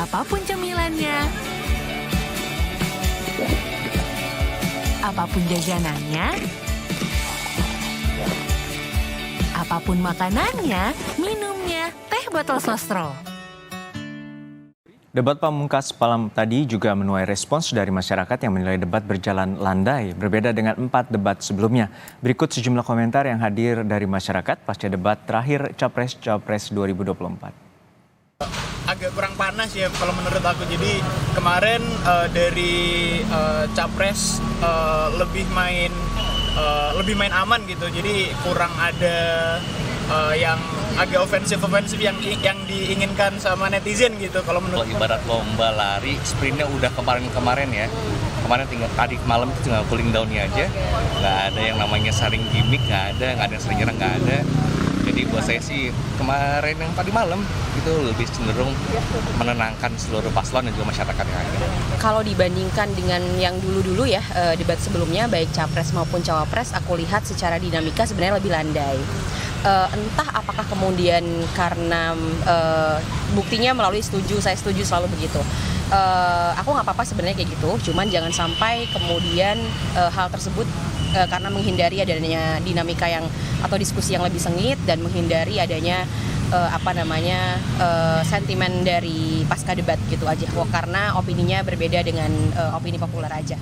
Apapun cemilannya, apapun jajanannya, apapun makanannya, minumnya, teh botol sostro. Debat pamungkas malam tadi juga menuai respons dari masyarakat yang menilai debat berjalan landai, berbeda dengan 4 debat sebelumnya. Berikut sejumlah komentar yang hadir dari masyarakat pasca debat terakhir Capres-Cawapres 2024. Agak kurang panas ya kalau menurut aku. Jadi kemarin dari Capres lebih main aman gitu. Jadi kurang ada yang agak ofensif yang diinginkan sama netizen gitu kalau menurut. Ibarat lomba lari, sprintnya udah kemarin ya. Kemarin tinggal tadi malam itu tinggal cooling downnya aja. Nggak ada yang namanya saling gimmick, nggak ada yang sering nyerang, nggak ada. Jadi buat saya sih kemarin yang tadi malam itu lebih cenderung menenangkan seluruh paslon dan juga masyarakat yang ada. Kalau dibandingkan dengan yang dulu-dulu ya, debat sebelumnya baik Capres maupun Cawapres, aku lihat secara dinamika sebenarnya lebih landai. Entah apakah kemudian karena buktinya melalui saya setuju selalu begitu. Aku nggak apa-apa sebenarnya kayak gitu, cuman jangan sampai kemudian hal tersebut karena menghindari adanya dinamika yang atau diskusi yang lebih sengit dan menghindari adanya sentimen dari pasca debat gitu aja. Karena opininya berbeda dengan opini populer aja.